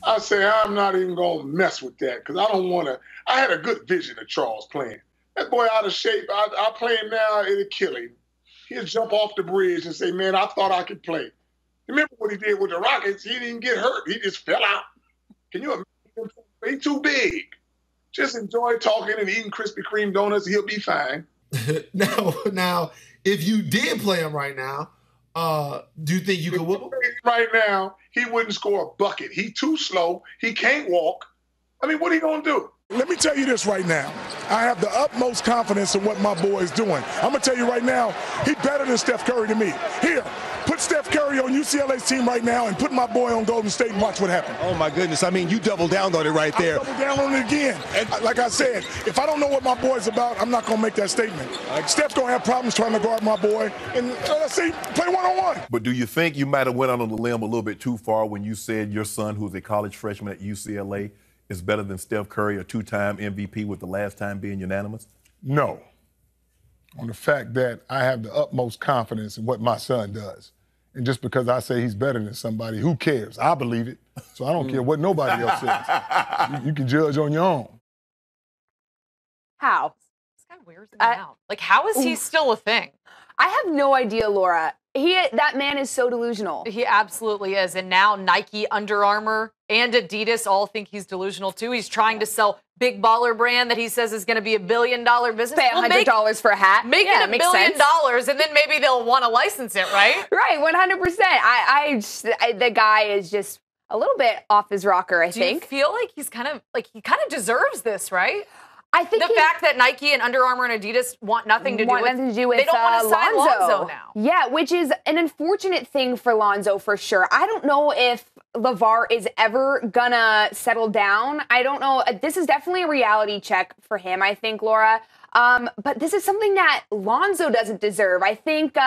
I say I'm not even going to mess with that because I don't want to. I had a good vision of Charles playing. That boy out of shape. I play him now, it'll kill him. He'll jump off the bridge and say, man, I thought I could play. Remember what he did with the Rockets? He didn't get hurt. He just fell out. Can you imagine? He's too big. Just enjoy talking and eating Krispy Kreme donuts. He'll be fine. Now, if you did play him right now, do you think you could whoop him? Right now, he wouldn't score a bucket. He's too slow. He can't walk. I mean, what are you going to do? Let me tell you this right now. I have the utmost confidence in what my boy is doing. I'm going to tell you right now, he's better than Steph Curry to me. Here, put Steph Curry on UCLA's team right now and put my boy on Golden State and watch what happens. Oh, my goodness. I mean, you doubled down on it right there. I doubled down on it again. And like I said, if I don't know what my boy's about, I'm not going to make that statement. Steph's going to have problems trying to guard my boy. And let's see, play one-on-one. But do you think you might have went out on the limb a little bit too far when you said your son, who's a college freshman at UCLA, is better than Steph Curry, a two-time MVP, with the last time being unanimous? No. On the fact that I have the utmost confidence in what my son does. And just because I say he's better than somebody, who cares? I believe it. So I don't care what nobody else says. You can judge on your own. How? This guy wears him out. Like, how is he still a thing? I have no idea, Laura. That man is so delusional. He absolutely is. And now Nike, Under Armour, and Adidas all think he's delusional too. He's trying to sell big baller brand that he says is going to be $1 billion business. Pay $100 for a hat. Make it $1 billion, and then maybe they'll want to license it, right? Right, 100%. The guy is just a little bit off his rocker, I think. Do you feel like he kind of deserves this, right? I think the fact that Nike and Under Armour and Adidas want nothing to do with they don't want to sign Lonzo now. Yeah, which is an unfortunate thing for Lonzo for sure. I don't know if LaVar is ever gonna settle down. I don't know. This is definitely a reality check for him, I think, Laura. But this is something that Lonzo doesn't deserve. I think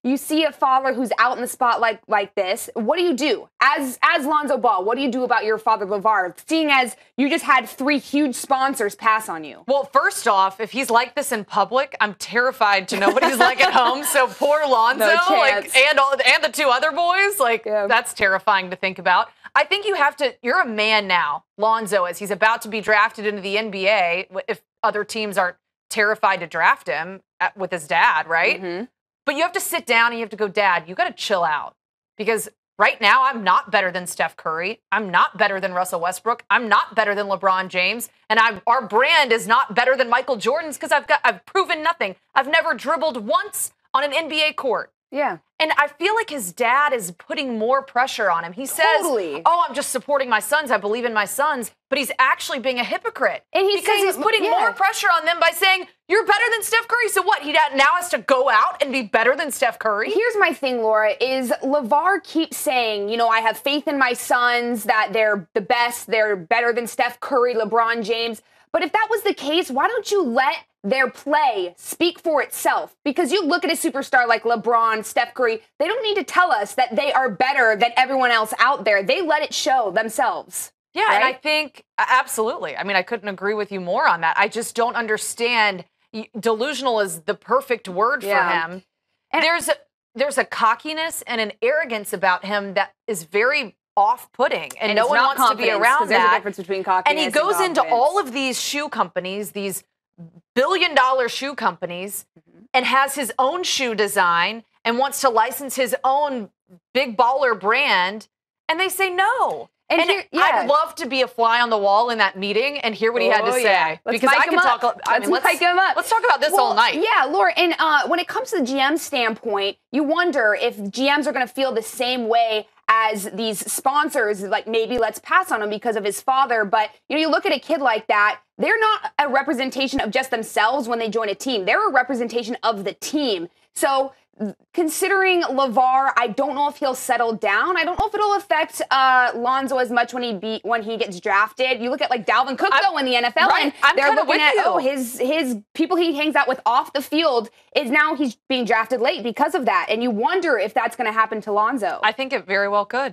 you see a father who's out in the spotlight like this. What do you do? As Lonzo Ball, what do you do about your father, LaVar, seeing as you just had 3 huge sponsors pass on you? Well, first off, if he's like this in public, I'm terrified to know what he's like at home. So poor Lonzo, and the 2 other boys, that's terrifying to think about. I think you're a man now, Lonzo, as he's about to be drafted into the NBA, if other teams aren't terrified to draft him with his dad, right? Mm-hmm. But you have to sit down and you have to go, Dad, you got to chill out. Because right now, I'm not better than Steph Curry. I'm not better than Russell Westbrook. I'm not better than LeBron James. And our brand is not better than Michael Jordan's because I've proven nothing. I've never dribbled once on an NBA court. Yeah. And I feel like his dad is putting more pressure on him. He says, oh, I'm just supporting my sons. I believe in my sons. But he's actually being a hypocrite. And he's putting more pressure on them by saying, you're better than Steph Curry. So what? He now has to go out and be better than Steph Curry? Here's my thing, Laura, is LaVar keeps saying, I have faith in my sons, that they're the best. They're better than Steph Curry, LeBron James. But if that was the case, why don't you let their play speak for itself? Because you look at a superstar like LeBron, Steph Curry, they don't need to tell us that they are better than everyone else out there. They let it show themselves. Yeah, right? And I think, absolutely. I mean, I couldn't agree with you more on that. I just don't understand. Delusional is the perfect word for him. And there's a cockiness and an arrogance about him that is very off-putting, and no one wants to be around that. There's a difference between cockiness and he goes into all of these shoe companies, these billion-dollar shoe companies, and has his own shoe design and wants to license his own big baller brand, and they say no. And I'd love to be a fly on the wall in that meeting and hear what he had to say. Because I can talk. Let's mic him up. Let's talk about this all night. Yeah, Laura. And when it comes to the GM standpoint, you wonder if GMs are going to feel the same way as these sponsors. Like, maybe let's pass on him because of his father. But you look at a kid like that. They're not a representation of just themselves when they join a team. They're a representation of the team. So considering LaVar, I don't know if he'll settle down. I don't know if it'll affect Lonzo as much when he gets drafted. You look at like Dalvin Cook though in the NFL, and they're looking at his people he hangs out with off the field is now he's being drafted late because of that, and you wonder if that's going to happen to Lonzo. I think it very well could.